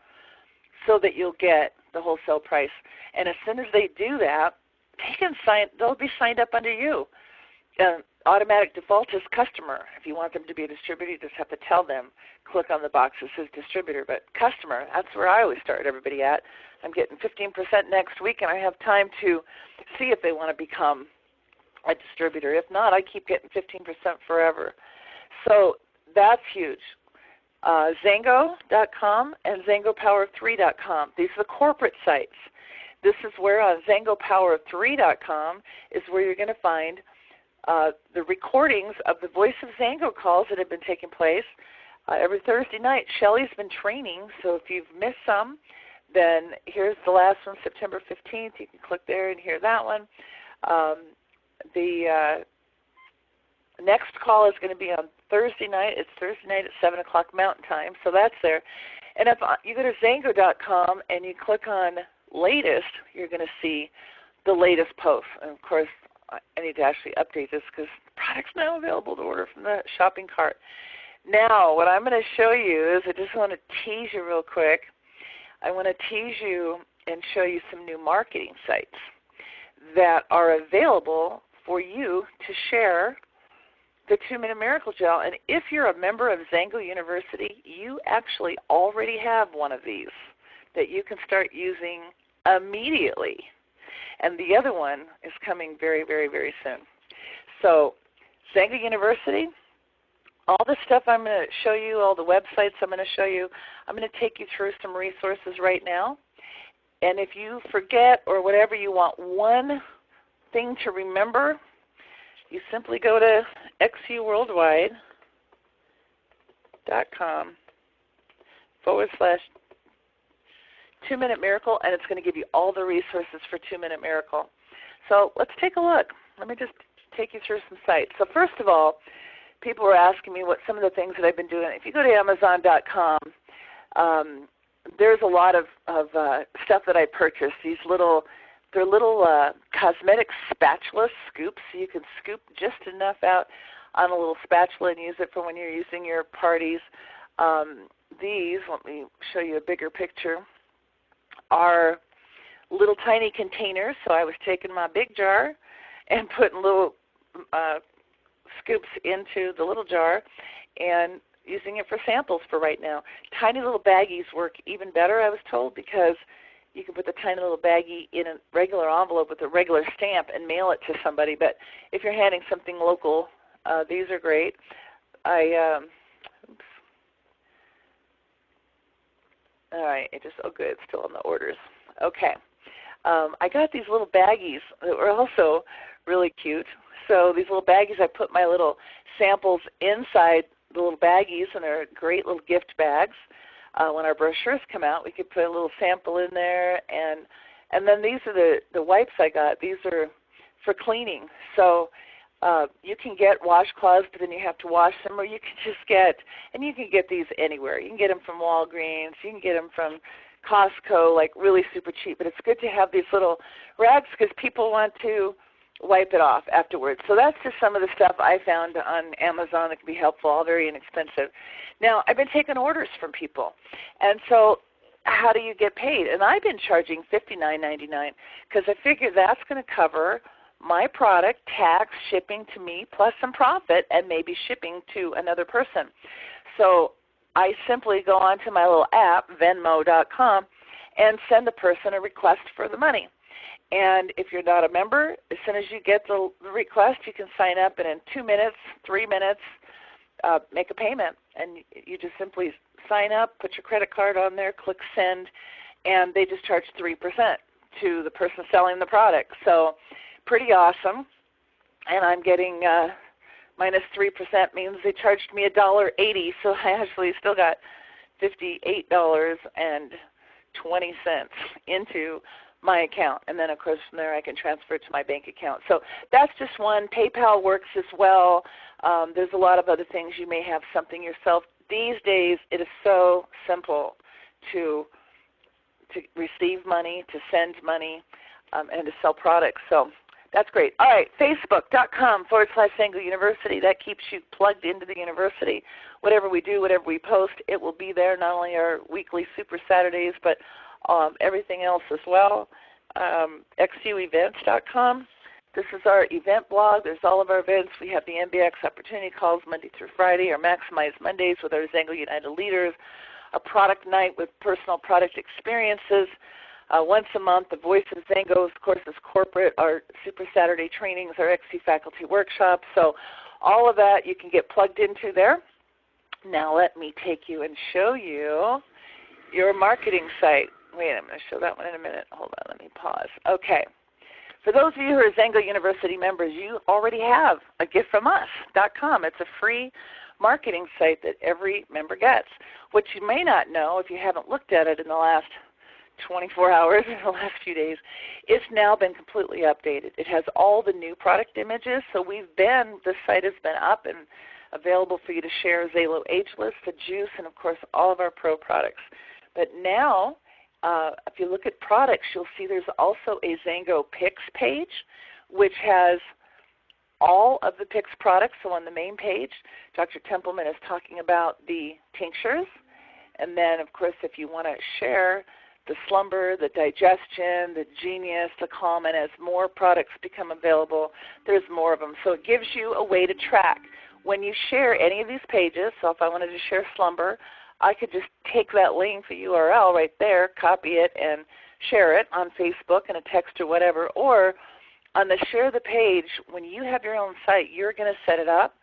S1: so that you'll get the wholesale price. And as soon as they do that, they'll be signed up under you. Automatic default is customer. If you want them to be a distributor, you just have to tell them, click on the box that says distributor. But customer, that's where I always start everybody at. I'm getting 15% next week, and I have time to see if they want to become a distributor. If not, I keep getting 15% forever. So that's huge. XANGO.com and XANGOPower3.com. These are the corporate sites. This is where on XANGOPower3.com is where you're going to find the recordings of the Voice of XANGO calls that have been taking place. Every Thursday night, Shelly's been training, so if you've missed some, then here's the last one, September 15th. You can click there and hear that one. The next call is going to be on Thursday night. It's Thursday night at 7 o'clock Mountain Time, so that's there. And if you go to XANGO.com and you click on latest, you're going to see the latest post. And, of course, I need to actually update this because the product's now available to order from the shopping cart. Now, what I'm going to show you is I just want to tease you real quick. I want to tease you and show you some new marketing sites that are available for you to share the 2-Minute Miracle Gel. And if you're a member of XANGO University, you actually already have one of these that you can start using immediately. And the other one is coming very, very, very soon. So XANGO University, all the stuff I'm going to show you, all the websites I'm going to show you, I'm going to take you through some resources right now. And if you forget or whatever, you want one thing to remember, you simply go to xuworldwide.com/2-Minute Miracle, and it's going to give you all the resources for 2-Minute Miracle. So let's take a look. Let me just take you through some sites. So first of all, people were asking me what some of the things that I've been doing. If you go to Amazon.com, there's a lot of stuff that I purchased. They're little cosmetic spatula scoops. So you can scoop just enough out on a little spatula and use it for when you're using your parties. These, let me show you a bigger picture, are little tiny containers. So I was taking my big jar and putting little scoops into the little jar and using it for samples for right now. Tiny little baggies work even better, I was told, because you can put the tiny little baggie in a regular envelope with a regular stamp and mail it to somebody. But if you're handing something local, these are great. All right, oh good, it's still on the orders. Okay. I got these little baggies that were also really cute. So these little baggies, I put my little samples inside the little baggies, and they're great little gift bags. When our brochures come out, we could put a little sample in there, and then these are the wipes I got. These are for cleaning. So you can get washcloths, but then you have to wash them, or you can just and you can get these anywhere. You can get them from Walgreens. You can get them from Costco, like really super cheap. But it's good to have these little rags because people want to wipe it off afterwards. So that's just some of the stuff I found on Amazon that can be helpful, all very inexpensive. Now, I've been taking orders from people. And so how do you get paid? And I've been charging $59.99 because I figure that's going to cover my product, tax, shipping to me, plus some profit, and maybe shipping to another person. So I simply go onto my little app, Venmo.com, and send the person a request for the money. And if you're not a member, as soon as you get the request, you can sign up, and in 2 minutes, 3 minutes, make a payment. And you just simply sign up, put your credit card on there, click send, and they just charge 3% to the person selling the product. So pretty awesome. And I'm getting minus 3% means they charged me $1.80, so I actually still got $58.20 into my account, and then of course from there I can transfer it to my bank account. So that's just one. PayPal works as well. There's a lot of other things. You may have something yourself. These days it is so simple to receive money, to send money, and to sell products. So That's great. All right, facebook.com/XANGO University. That keeps you plugged into the university. Whatever we do, whatever we post, it will be there, not only our weekly Super Saturdays, but everything else as well. XUEvents.com. This is our event blog. There's all of our events. We have the MBX Opportunity Calls Monday through Friday, our Maximize Mondays with our XANGO United leaders, a product night with personal product experiences. Once a month, the Voice of XANGO, of course, is corporate, our Super Saturday trainings, our XC faculty workshops. So all of that you can get plugged into there. Now let me take you and show you your marketing site. Wait, I'm going to show that one in a minute. Hold on, let me pause. Okay. For those of you who are XANGO University members, you already have a giftfromus.com. It's a free marketing site that every member gets. What you may not know, if you haven't looked at it in the last 24 hours, in the last few days, it's now been completely updated. It has all the new product images. So this site has been up and available for you to share Zalo Ageless, the Juice, and of course all of our pro products. But now, if you look at products, you'll see there's also a XANGO Picks page, which has all of the Picks products. So on the main page, Dr. Templeman is talking about the tinctures. And then, of course, if you want to share the Slumber, the Digestion, the Genius, the Calm, and as more products become available, there's more of them. So it gives you a way to track. When you share any of these pages, so if I wanted to share Slumber, I could just take that link, the URL right there, copy it, and share it on Facebook in a text or whatever. Or on the share the page, when you have your own site, you're going to set it up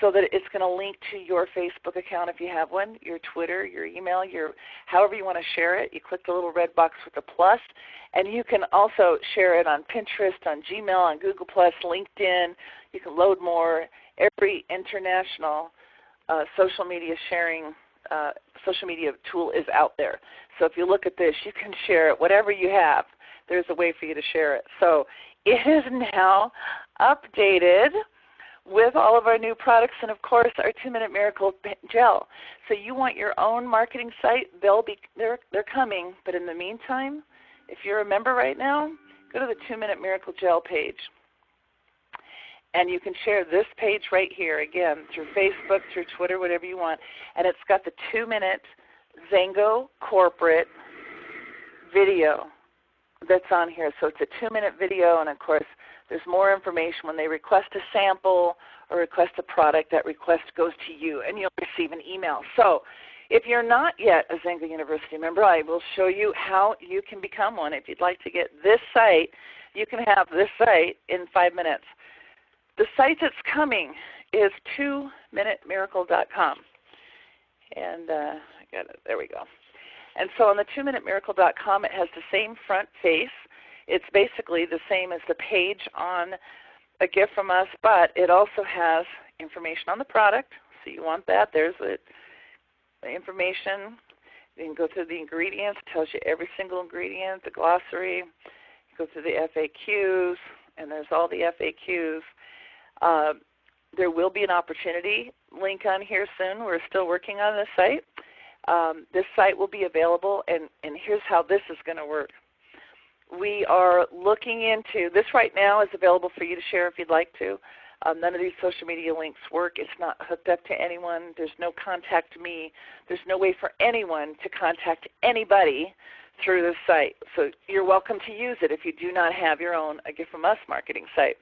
S1: so that it's going to link to your Facebook account if you have one, your Twitter, your email, however you want to share it. You click the little red box with the plus, and you can also share it on Pinterest, on Gmail, on Google+, LinkedIn. You can load more. Every international social media tool is out there. So if you look at this, you can share it. Whatever you have, there's a way for you to share it. So it is now updated with all of our new products and, of course, our 2-Minute Miracle Gel. So you want your own marketing site, they're coming. But in the meantime, if you're a member right now, go to the 2-Minute Miracle Gel page. And you can share this page right here, again, through Facebook, through Twitter, whatever you want. And it's got the 2-minute XANGO corporate video that's on here. So it's a 2-minute video, and, of course, there's more information. When they request a sample or request a product, that request goes to you, and you'll receive an email. So if you're not yet a XANGO University member, I will show you how you can become one. If you'd like to get this site, you can have this site in 5 minutes. The site that's coming is 2minutemiracle.com. And I got it. There we go. And so on the 2minutemiracle.com, it has the same front face. It's basically the same as the page on A Gift From Us, but it also has information on the product. So you want that. There's the information. You can go through the ingredients. It tells you every single ingredient, the glossary. You go through the FAQs, and there's all the FAQs. There will be an opportunity link on here soon. We're still working on this site. This site will be available, and here's how this is going to work. We are looking into this right now is available for you to share if you'd like to. None of these social media links work. It's not hooked up to anyone. There's no contact me. There's no way for anyone to contact anybody through this site. So you're welcome to use it if you do not have your own A Gift From Us marketing site.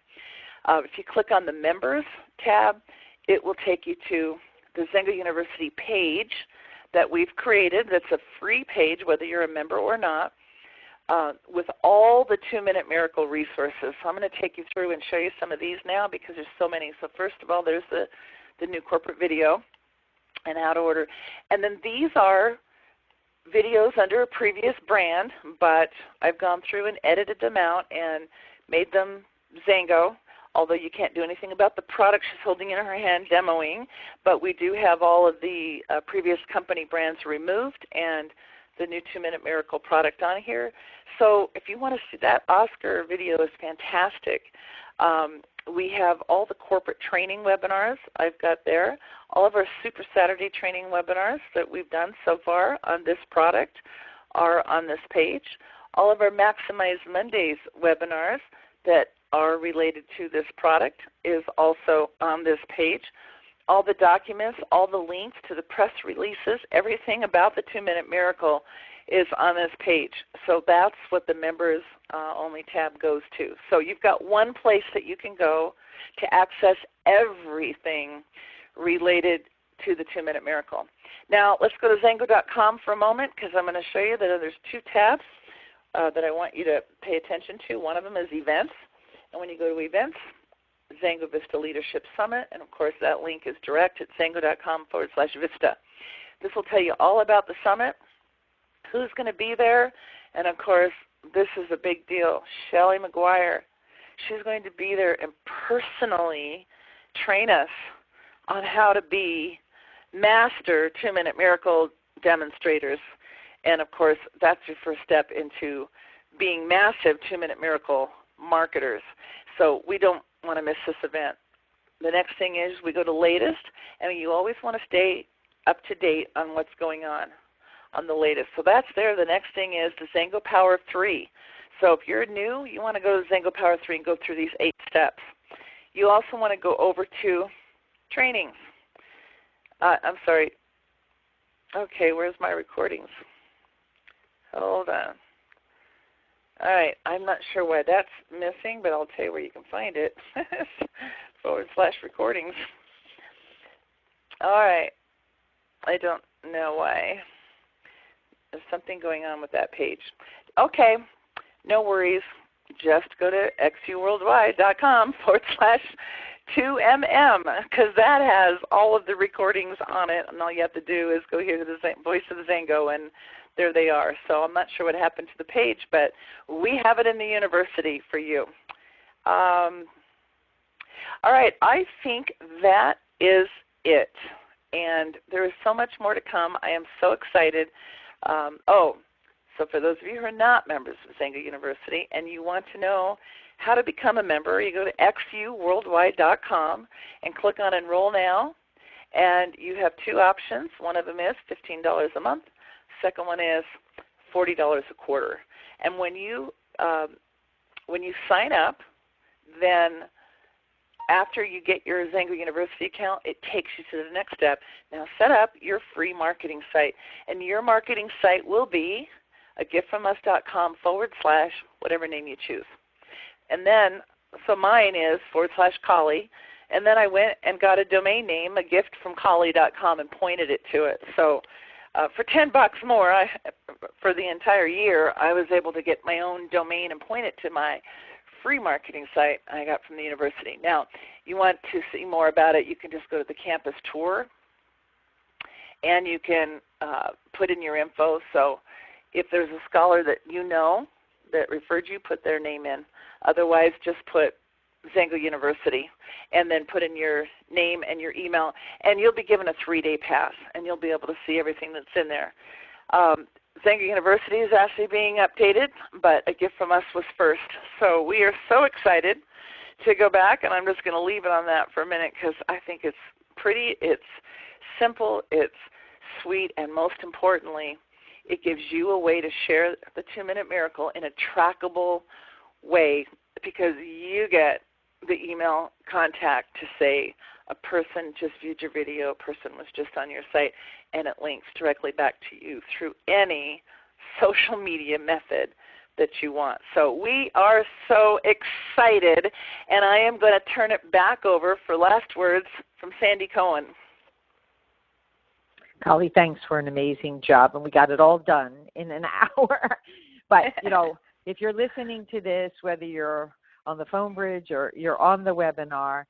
S1: If you click on the Members tab, it will take you to the XANGO University page that we've created. That's a free page, whether you're a member or not, with all the 2-Minute Miracle resources. So I'm going to take you through and show you some of these now because there's so many. So first of all, there's the new corporate video and how to order. And then these are videos under a previous brand, but I've gone through and edited them out and made them XANGO. Although you can't do anything about the product she's holding in her hand demoing, but we do have all of the previous company brands removed and the new 2-Minute Miracle product on here. So if you want to see that Oscar video is fantastic. We have all the corporate training webinars I've got there. All of our Super Saturday training webinars that we've done so far on this product are on this page. All of our Maximize Mondays webinars that are related to this product is also on this page. All the documents, all the links to the press releases, everything about the 2-Minute Miracle is on this page. So that's what the members only tab goes to. So you've got one place that you can go to access everything related to the 2-Minute Miracle. Now let's go to XANGO.com for a moment, because I'm going to show you that there's 2 tabs that I want you to pay attention to. One of them is events, and when you go to events, XANGO Vista Leadership Summit, and of course that link is direct at XANGO.com/Vista. This will tell you all about the summit, who's going to be there, and of course this is a big deal. Shelley McGuire, she's going to be there and personally train us on how to be master 2-Minute Miracle demonstrators. And of course that's your first step into being massive 2-Minute Miracle marketers. So we don't want to miss this event. The next thing is we go to latest, and you always want to stay up to date on what's going on the latest. So that's there. The next thing is the XANGO Power 3. So if you're new, you want to go to XANGO Power 3 and go through these 8 steps. You also want to go over to trainings. I'm sorry. Okay, where's my recordings? Hold on. All right, I'm not sure why that's missing, but I'll tell you where you can find it. /recordings. All right. I don't know why. There's something going on with that page. Okay, no worries. Just go to xuworldwide.com/2mm, because that has all of the recordings on it, and all you have to do is go here to the voice of the XANGO, and there they are. So I'm not sure what happened to the page, but we have it in the university for you. All right, I think that is it. And there is so much more to come. I am so excited. So for those of you who are not members of XANGO University and you want to know how to become a member, you go to xuworldwide.com and click on Enroll Now. And you have 2 options. One of them is $15 a month. Second one is $40 a quarter. And when you sign up, then after you get your XANGO University account, it takes you to the next step. Now set up your free marketing site. And your marketing site will be agiftfromus.com / whatever name you choose. And then, so mine is /Colli. And then I went and got a domain name, agiftfromcolli.com, and pointed it to it. So for $10 more for the entire year, I was able to get my own domain and point it to my free marketing site I got from the university. Now, you want to see more about it, you can just go to the campus tour, and you can put in your info. So if there's a scholar that you know that referred you, put their name in. Otherwise, just put XANGO University and then put in your name and your email, and you'll be given a 3-day pass, and you'll be able to see everything that's in there. XANGO University is actually being updated, but A Gift From Us was first. So we are so excited to go back, and I'm just going to leave it on that for a minute because I think it's pretty, it's simple, it's sweet, and most importantly, it gives you a way to share the 2-Minute Miracle in a trackable way, because you get the email contact to say a person just viewed your video, a person was just on your site, and it links directly back to you through any social media method that you want. So we are so excited, and I am going to turn it back over for last words from Sandi Cohen.
S2: Colli, thanks for an amazing job, and we got it all done in an hour. But, you know, if you're listening to this, whether you're on the phone bridge or you're on the webinar,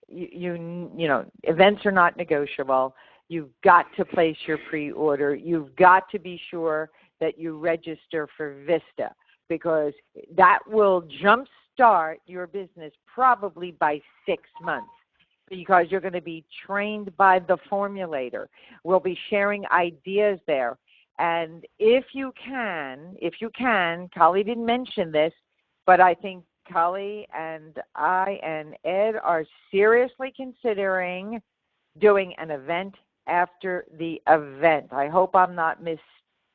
S2: you know, events are not negotiable. You've got to place your pre-order. You've got to be sure that you register for Vista, because that will jumpstart your business probably by 6 months, because you're going to be trained by the formulator. We'll be sharing ideas there. And if you can, Colli didn't mention this, but I think Colli and I and Ed are seriously considering doing an event after the event. I hope I'm not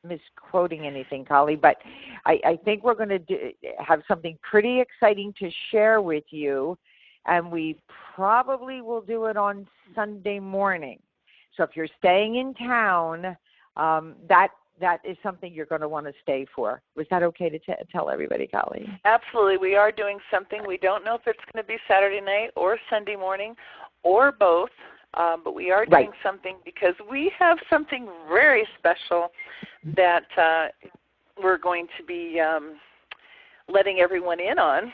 S2: misquoting anything, Colli, but I think we're going to have something pretty exciting to share with you, and we probably will do it on Sunday morning. So if you're staying in town, that is something you're going to want to stay for. Was that okay to tell everybody, Colli?
S1: Absolutely. We are doing something. We don't know if it's going to be Saturday night or Sunday morning or both, but we are doing something because we have something very special that we're going to be letting everyone in on,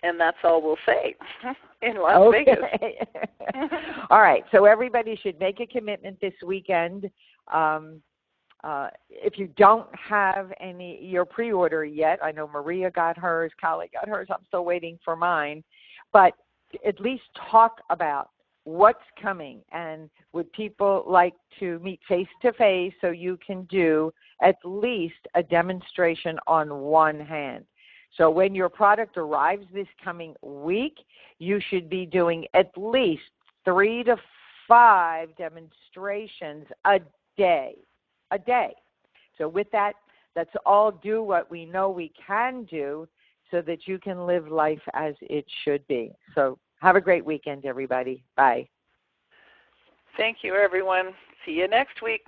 S1: and that's all we'll say in Las Vegas.
S2: All right. So everybody should make a commitment this weekend. If you don't have your pre-order yet, I know Maria got hers, Colli got hers, I'm still waiting for mine, but at least talk about what's coming, and would people like to meet face-to-face so you can do at least a demonstration on one hand. So when your product arrives this coming week, you should be doing at least 3 to 5 demonstrations a day. So with that, let's all do what we know we can do so that you can live life as it should be. So have a great weekend, everybody. Bye.
S1: Thank you, everyone. See you next week.